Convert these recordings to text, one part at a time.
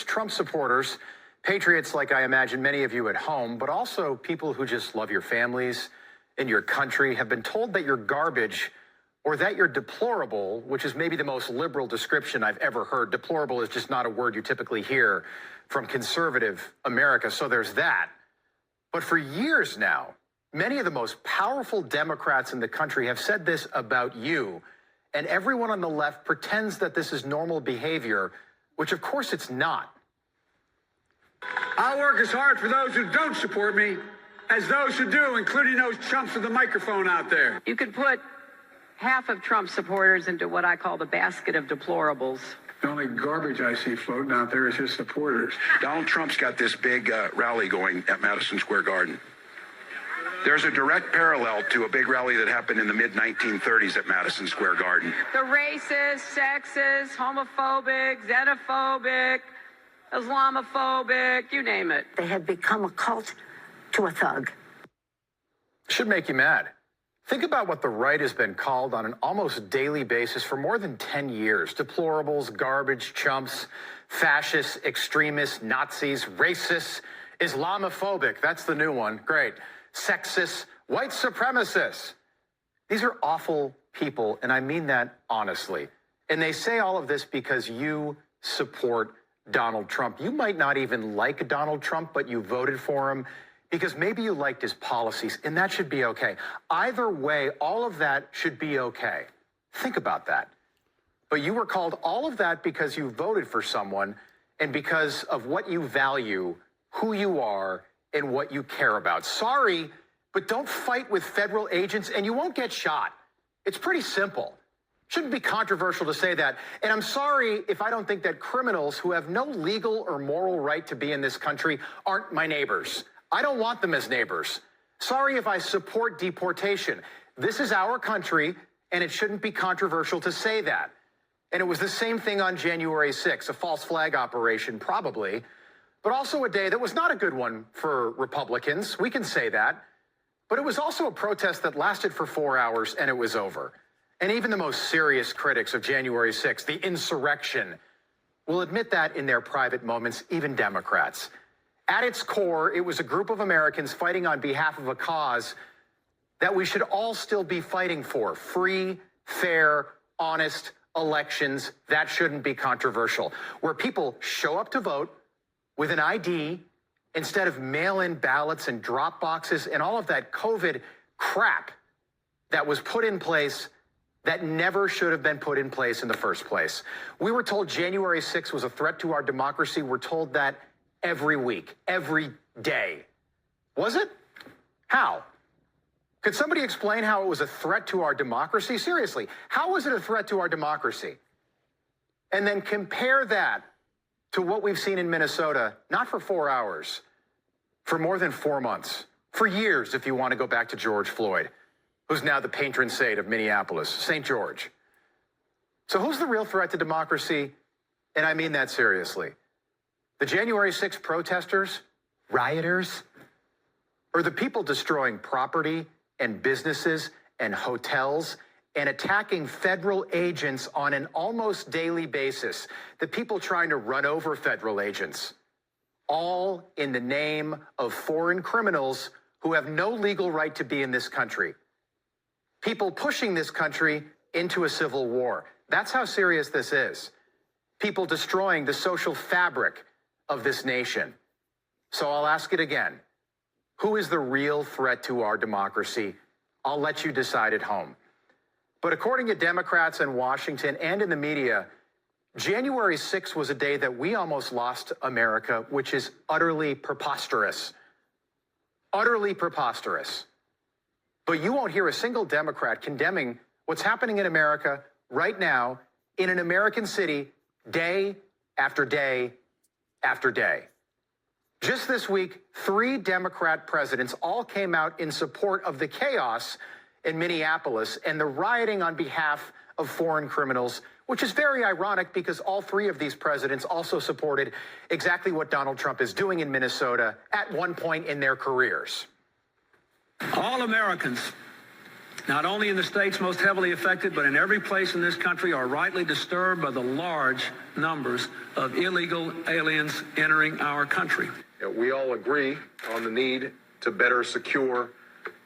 Trump supporters, patriots like I imagine many of you at home, but also people who just love your families and your country, have been told that you're garbage or that you're deplorable, which is maybe the most liberal description I've ever heard. Deplorable is just not a word you typically hear from conservative America, so there's that. But for years now, many of the most powerful Democrats in the country have said this about you, and everyone on the left pretends that this is normal behavior, which of course it's not. I'll work as hard for those who don't support me as those who do, including those chumps with the microphone out there. You could put half of Trump supporters into what I call the basket of deplorables. The only garbage I see floating out there is his supporters. Donald Trump's got this big rally going at Madison Square Garden. There's a direct parallel to a big rally that happened in the mid-1930s at Madison Square Garden. The racist, sexist, homophobic, xenophobic, Islamophobic, you name it. They have become a cult to a thug. Should make you mad. Think about what the right has been called on an almost daily basis for more than 10 years. Deplorables, garbage, chumps, fascists, extremists, Nazis, racists, Islamophobic. That's the new one. Great. Sexist, white supremacists. These are awful people, and I mean that honestly. And they say all of this because you support Donald Trump. You might not even like Donald Trump, but you voted for him because maybe you liked his policies, and that should be okay. Either way, all of that should be okay. Think about that. But you were called all of that because you voted for someone and because of what you value, who you are, and what you care about. Sorry, but don't fight with federal agents and you won't get shot. It's pretty simple. Shouldn't be controversial to say that. And I'm sorry if I don't think that criminals who have no legal or moral right to be in this country aren't my neighbors. I don't want them as neighbors. Sorry if I support deportation. This is our country, and it shouldn't be controversial to say that. And it was the same thing on January 6th, a false flag operation, probably, but also a day that was not a good one for Republicans. We can say that. But it was also a protest that lasted for 4 hours, and it was over. And even the most serious critics of January 6th, the insurrection, will admit that in their private moments, even Democrats. At its core, it was a group of Americans fighting on behalf of a cause that we should all still be fighting for. Free, fair, honest elections. That shouldn't be controversial. Where people show up to vote with an ID instead of mail-in ballots and drop boxes and all of that COVID crap that was put in place that never should have been put in place in the first place. We were told January 6th was a threat to our democracy. We're told that every week, every day. Was it? How? Could somebody explain how it was a threat to our democracy? Seriously, how was it a threat to our democracy? And then compare that to what we've seen in Minnesota, not for 4 hours, for more than 4 months, for years, if you want to go back to George Floyd, who's now the patron saint of Minneapolis, St. George. So who's the real threat to democracy? And I mean that seriously. The January 6th protesters, rioters, or the people destroying property and businesses and hotels and attacking federal agents on an almost daily basis, the people trying to run over federal agents, all in the name of foreign criminals who have no legal right to be in this country. People pushing this country into a civil war. That's how serious this is. People destroying the social fabric of this nation. So I'll ask it again. Who is the real threat to our democracy? I'll let you decide at home. But according to Democrats in Washington and in the media, January 6th was a day that we almost lost America, which is utterly preposterous. Utterly preposterous. But you won't hear a single Democrat condemning what's happening in America right now in an American city day after day after day. Just this week, 3 Democrat presidents all came out in support of the chaos in Minneapolis and the rioting on behalf of foreign criminals, which is very ironic because all 3 of these presidents also supported exactly what Donald Trump is doing in Minnesota at one point in their careers. All Americans not only in the states most heavily affected, but in every place in this country, are rightly disturbed by the large numbers of illegal aliens entering our country. We all agree on the need to better secure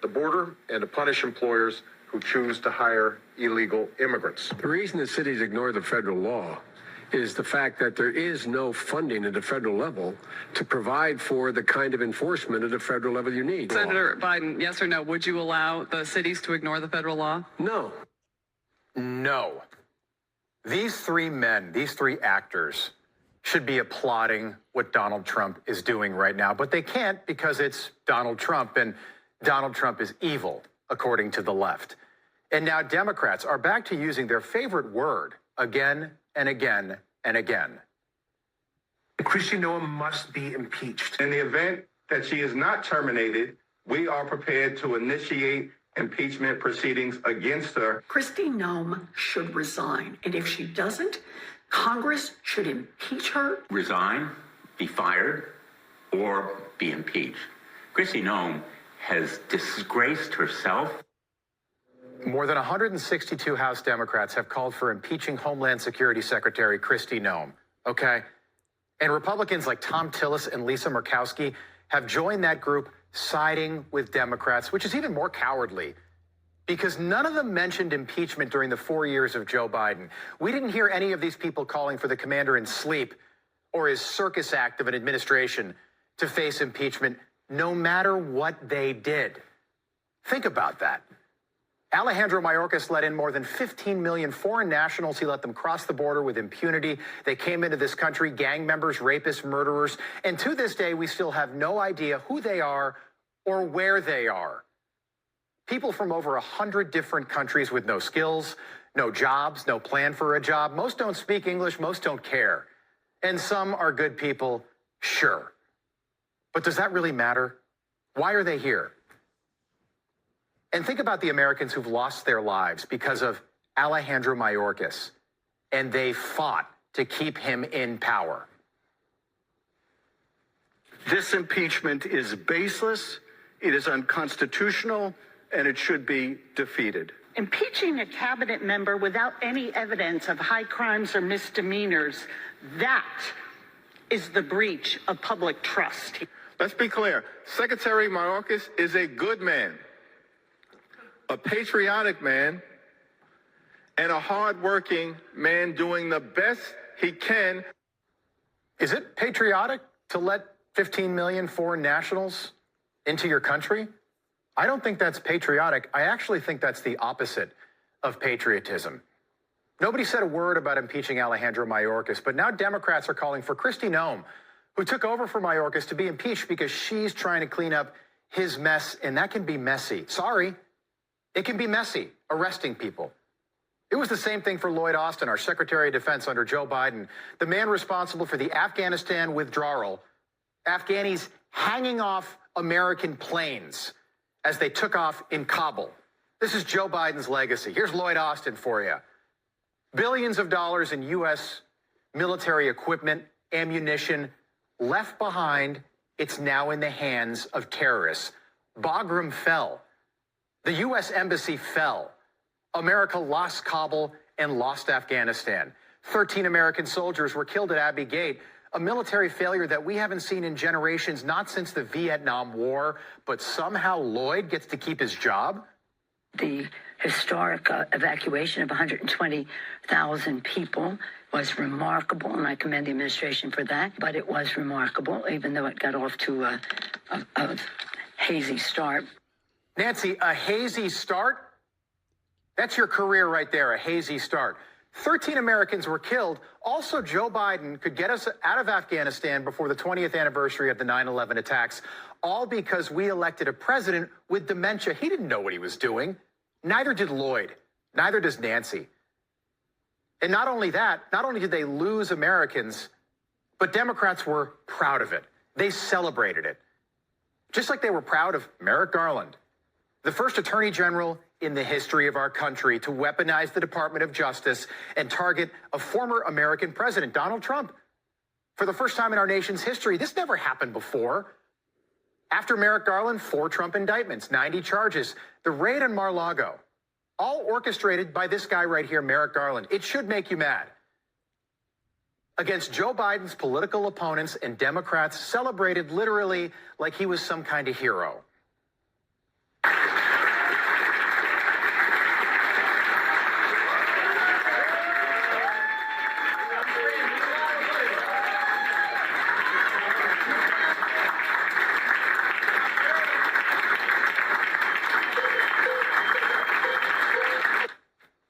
the border and to punish employers who choose to hire illegal immigrants. The reason the cities ignore the federal law is the fact that there is no funding at the federal level to provide for the kind of enforcement at the federal level you need. Senator Biden, yes or no, would you allow the cities to ignore the federal law? No. No. These three men, these three actors, should be applauding what Donald Trump is doing right now, but they can't because it's Donald Trump, and Donald Trump is evil, according to the left. And now Democrats are back to using their favorite word again and again and again. Kristi Noem must be impeached. In the event that she is not terminated, we are prepared to initiate impeachment proceedings against her. Kristi Noem should resign. And if she doesn't, Congress should impeach her. Resign, be fired, or be impeached. Kristi Noem has disgraced herself. More than 162 House Democrats have called for impeaching Homeland Security Secretary Kristi Noem, okay? And Republicans like Tom Tillis and Lisa Murkowski have joined that group siding with Democrats, which is even more cowardly because none of them mentioned impeachment during the 4 years of Joe Biden. We didn't hear any of these people calling for the commander-in-sleep or his circus act of an administration to face impeachment, no matter what they did. Think about that. Alejandro Mayorkas let in more than 15 million foreign nationals. He let them cross the border with impunity. They came into this country, gang members, rapists, murderers. And to this day, we still have no idea who they are or where they are. People from over 100 different countries with no skills, no jobs, no plan for a job. Most don't speak English, most don't care. And some are good people, sure. But does that really matter? Why are they here? And think about the Americans who've lost their lives because of Alejandro Mayorkas, and they fought to keep him in power. This impeachment is baseless, it is unconstitutional, and it should be defeated. Impeaching a cabinet member without any evidence of high crimes or misdemeanors, that is the breach of public trust. Let's be clear. Secretary Mayorkas is a good man, a patriotic man, and a hardworking man doing the best he can. Is it patriotic to let 15 million foreign nationals into your country? I don't think that's patriotic. I actually think that's the opposite of patriotism. Nobody said a word about impeaching Alejandro Mayorkas, but now Democrats are calling for Kristi Noem, who took over for Mayorkas, to be impeached because she's trying to clean up his mess, and that can be messy. Sorry, it can be messy, arresting people. It was the same thing for Lloyd Austin, our Secretary of Defense under Joe Biden, the man responsible for the Afghanistan withdrawal, Afghanis hanging off American planes as they took off in Kabul. This is Joe Biden's legacy. Here's Lloyd Austin for you. Billions of dollars in U.S. military equipment, ammunition, left behind. It's now in the hands of terrorists. Bagram fell. The U.S. Embassy fell. America lost Kabul and lost Afghanistan. 13 American soldiers were killed at Abbey Gate, a military failure that we haven't seen in generations, not since the Vietnam War, but somehow Lloyd gets to keep his job? The historic evacuation of 120,000 people was remarkable, and I commend the administration for that. But it was remarkable, even though it got off to a hazy start. Nancy, a hazy start? That's your career right there, a hazy start. 13 Americans were killed. Also, Joe Biden could get us out of Afghanistan before the 20th anniversary of the 9/11 attacks, all because we elected a president with dementia. He didn't know what he was doing. Neither did Lloyd. Neither does Nancy. And not only that, not only did they lose Americans, but Democrats were proud of it. They celebrated it. Just like they were proud of Merrick Garland, the first attorney general in the history of our country to weaponize the Department of Justice and target a former American president, Donald Trump. For the first time in our nation's history, this never happened before. After Merrick Garland, 4 Trump indictments, 90 charges. The raid on Mar-a-Lago, all orchestrated by this guy right here, Merrick Garland. It should make you mad. Against Joe Biden's political opponents, and Democrats celebrated literally like he was some kind of hero.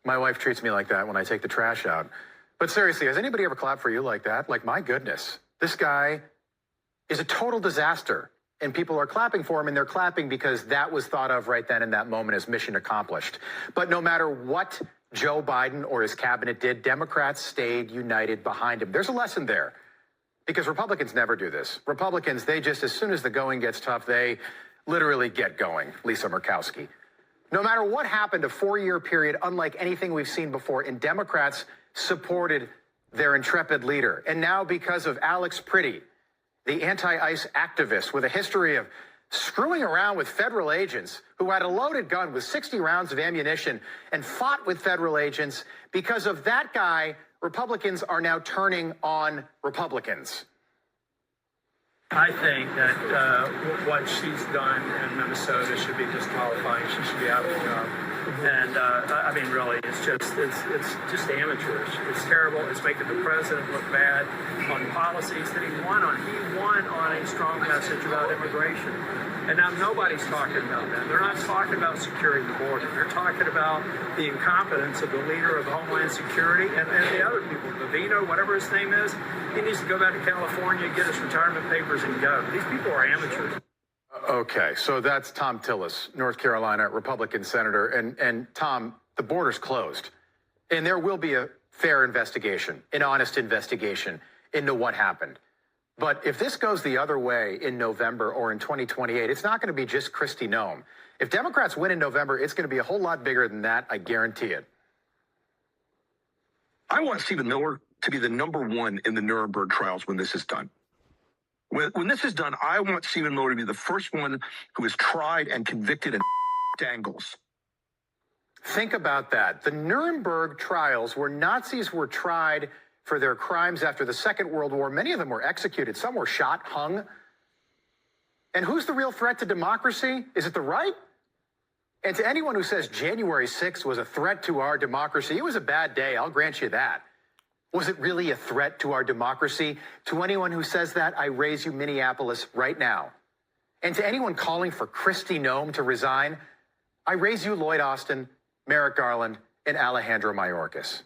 My wife treats me like that when I take the trash out. But seriously, has anybody ever clapped for you like that? Like, my goodness, this guy is a total disaster. And people are clapping for him, and they're clapping because that was thought of right then in that moment as mission accomplished. But no matter what Joe Biden or his cabinet did, Democrats stayed united behind him. There's a lesson there, because Republicans never do this. Republicans, they just, as soon as the going gets tough, they literally get going. Lisa Murkowski. No matter what happened, a 4-year period unlike anything we've seen before, and Democrats supported their intrepid leader. And now, because of Alex Priddy, the anti-ICE activist with a history of screwing around with federal agents, who had a loaded gun with 60 rounds of ammunition and fought with federal agents, because of that guy, Republicans are now turning on Republicans. I think that what she's done in Minnesota should be disqualifying. She should be out of the job. And I mean, really, it's just amateurish. It's terrible. It's making the president look bad on policies that he won on. He won on a strong message about immigration. And now nobody's talking about that. They're not talking about securing the border. They're talking about the incompetence of the leader of Homeland Security and the other people. Bovino, whatever his name is, he needs to go back to California, get his retirement papers, and go. These people are amateurs. Okay, so that's Tom Tillis, North Carolina Republican senator. And Tom, the border's closed. And there will be a fair investigation, an honest investigation into what happened. But if this goes the other way in November or in 2028, it's not going to be just Kristi Noem. If Democrats win in November, it's going to be a whole lot bigger than that, I guarantee it. I want Stephen Miller to be the #1 in the Nuremberg trials when this is done. When this is done, I want Stephen Miller to be the first one who is tried and convicted and dangles. Think about that. The Nuremberg trials, where Nazis were tried for their crimes after the Second World War. Many of them were executed. Some were shot, hung. And who's the real threat to democracy? Is it the right? And to anyone who says January 6th was a threat to our democracy, it was a bad day. I'll grant you that. Was it really a threat to our democracy? To anyone who says that, I raise you Minneapolis right now. And to anyone calling for Kristi Noem to resign, I raise you Lloyd Austin, Merrick Garland, and Alejandro Mayorkas.